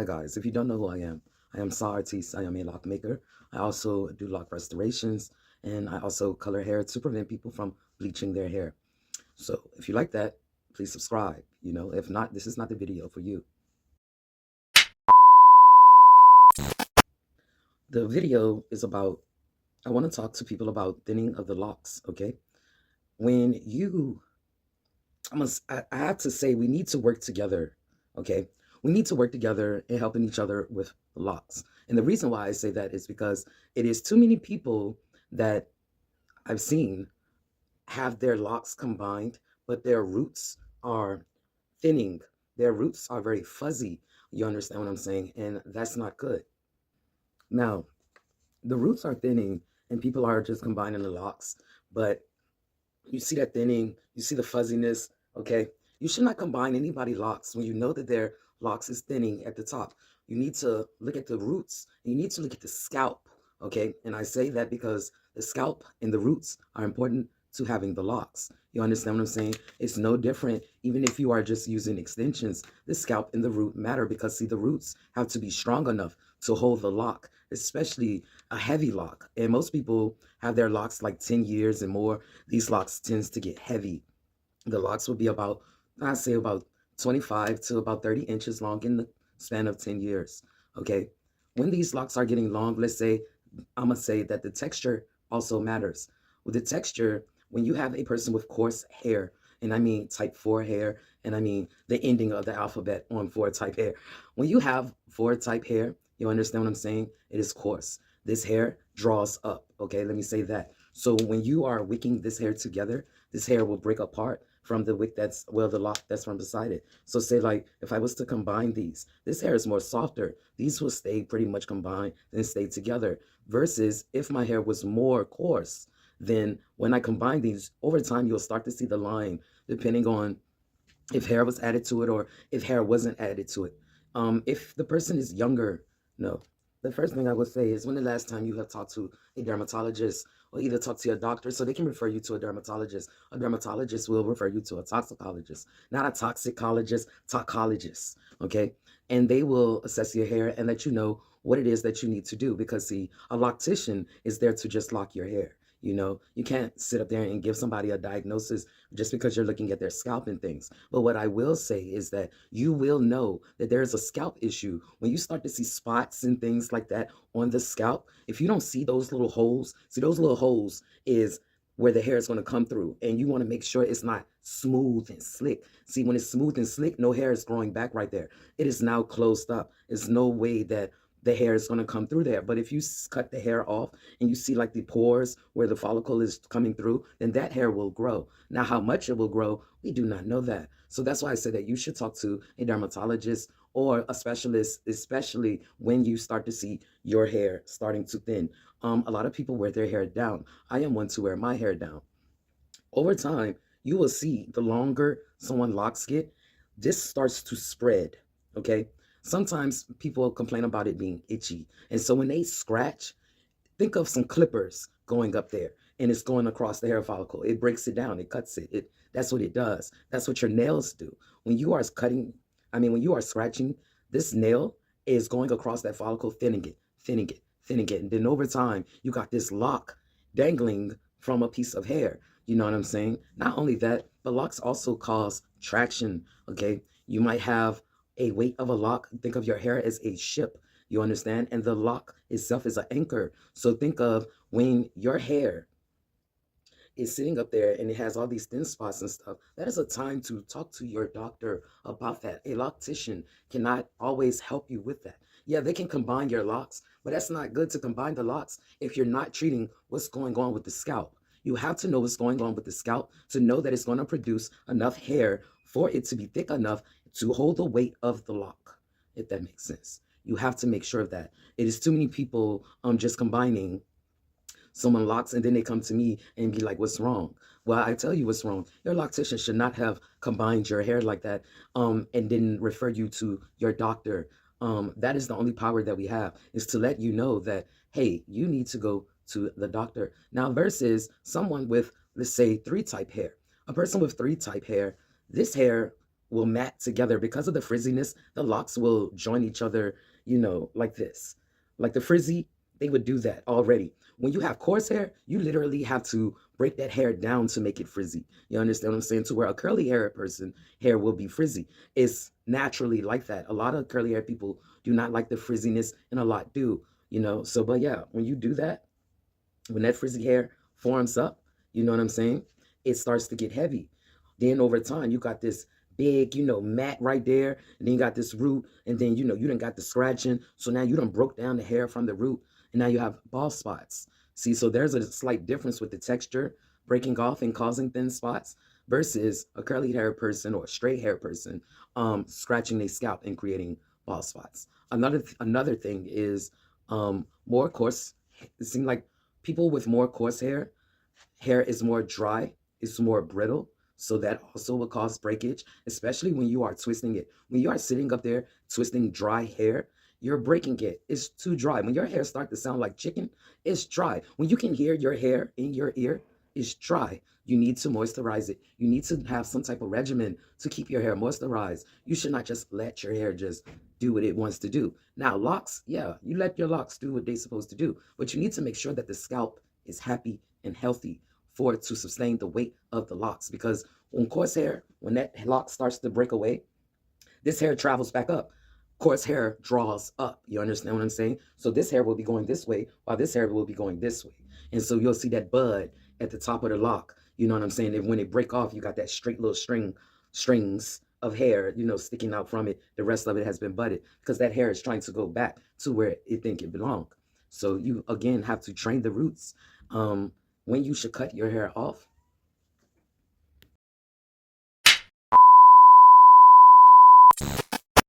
Hi guys, if you don't know who I am C.A Sahdigz. I am a lock maker. I also do lock restorations, and I also color hair to prevent people from bleaching their hair. So if you like that, please subscribe. If not, this is not the video for you. The video is about, I want to talk to people about thinning of the locks, okay? When you, I have to say we need to work together, okay? We need to work together in helping each other with locks. And the reason why I say that is because it is too many people that I've seen have their locks combined, but their roots are thinning. Their roots are very fuzzy. You understand what I'm saying? And that's not good. Now, the roots are thinning and people are just combining the locks, but you see that thinning, you see the fuzziness, okay? You should not combine anybody locks when you know that their locks is thinning at the top. You need to look at the roots, and you need to look at the scalp, okay? And I say that because the scalp and the roots are important to having the locks. You understand what I'm saying? It's no different, even if you are just using extensions, the scalp and the root matter because see, the roots have to be strong enough to hold the lock, especially a heavy lock. And most people have their locks like 10 years and more. These locks tends to get heavy. The locks will be about, I say about 25 to about 30 inches long in the span of 10 years. Okay. When these locks are getting long, let's say, I'm gonna say that the texture also matters. With the texture, when you have a person with coarse hair, and I mean type 4 hair, and I mean the ending of the alphabet on 4 type hair. When you have 4 type hair, you understand what I'm saying? It is coarse. This hair draws up. Okay, let me say that. So when you are wicking this hair together, this hair will break apart from the wick that's, well, the lock that's from beside it. So say like, if I was to combine these, this hair is more softer. These will stay pretty much combined and stay together. Versus if my hair was more coarse, then when I combine these, over time, you'll start to see the line depending on if hair was added to it or if hair wasn't added to it. If the person is younger, no. The first thing I would say is when the last time you have talked to a dermatologist or either talk to your doctor so they can refer you to a dermatologist. A dermatologist will refer you to a toxicologist, not a toxicologist, toxicologist, okay? And they will assess your hair and let you know what it is that you need to do because see, a loctician is there to just lock your hair. You can't sit up there and give somebody a diagnosis just because you're looking at their scalp and things. But what I will say is that you will know that there is a scalp issue when you start to see spots and things like that on the scalp. If you don't see those little holes, see those little holes is where the hair is going to come through, and you want to make sure it's not smooth and slick. See, when it's smooth and slick, no hair is growing back right there. It is now closed up. There's no way that the hair is going to come through there. But if you cut the hair off and you see like the pores where the follicle is coming through, then that hair will grow. Now, how much it will grow, we do not know that. So that's why I said that you should talk to a dermatologist or a specialist, especially when you start to see your hair starting to thin. A lot of people wear their hair down. I am one to wear my hair down. Over time, you will see the longer someone locks get, this starts to spread, okay? Sometimes people complain about it being itchy. And so when they scratch, think of some clippers going up there and it's going across the hair follicle. It breaks it down, it cuts it. That's what it does. That's what your nails do. When you are cutting, when you are scratching, this nail is going across that follicle, thinning it, thinning it, thinning it. And then over time, you got this lock dangling from a piece of hair. You know what I'm saying? Not only that, but locks also cause traction, okay? You might have a weight of a lock. Think of your hair as a ship. You understand? And the lock itself is an anchor. So think of when your hair is sitting up there and it has all these thin spots and stuff, that is a time to talk to your doctor about that. A loctician cannot always help you with that. Yeah, they can combine your locks, but that's not good to combine the locks if you're not treating what's going on with the scalp. You have to know what's going on with the scalp to know that it's going to produce enough hair for it to be thick enough to hold the weight of the lock, if that makes sense. You have to make sure of that. It is too many people just combining someone locks and then they come to me and be like, what's wrong? Well, I tell you what's wrong. Your loctician should not have combined your hair like that and then refer you to your doctor. That is the only power that we have, is to let you know that, hey, you need to go to the doctor. Now, versus someone with, let's say, 3 type hair. A person with 3 type hair, this hair will mat together because of the frizziness. The locks will join each other, like this. Like the frizzy, they would do that already. When you have coarse hair, you literally have to break that hair down to make it frizzy. You understand what I'm saying? To where a curly hair person hair will be frizzy. It's naturally like that. A lot of curly hair people do not like the frizziness, and a lot do. So but yeah, when you do that, when that frizzy hair forms up, you know what I'm saying? It starts to get heavy. Then over time, you got this big, mat right there, and then you got this root, and then you done got the scratching. So now you done broke down the hair from the root, and now you have bald spots. See, so there's a slight difference with the texture breaking off and causing thin spots versus a curly hair person or a straight hair person scratching their scalp and creating bald spots. Another thing is more coarse. It seems like people with more coarse hair is more dry, it's more brittle. So that also will cause breakage, especially when you are twisting it. When you are sitting up there twisting dry hair, you're breaking it. It's too dry. When your hair starts to sound like chicken, it's dry. When you can hear your hair in your ear, it's dry. You need to moisturize it. You need to have some type of regimen to keep your hair moisturized. You should not just let your hair just do what it wants to do. Now, locks, yeah, you let your locks do what they're supposed to do, but you need to make sure that the scalp is happy and healthy for it to sustain the weight of the locks. Because on coarse hair, when that lock starts to break away, this hair travels back up. Coarse hair draws up. You understand what I'm saying? So this hair will be going this way while this hair will be going this way. And so you'll see that bud at the top of the lock. You know what I'm saying? And when it break off, you got that straight little strings of hair, sticking out from it. The rest of it has been budded because that hair is trying to go back to where it think it belong. So you again have to train the roots. When you should cut your hair off,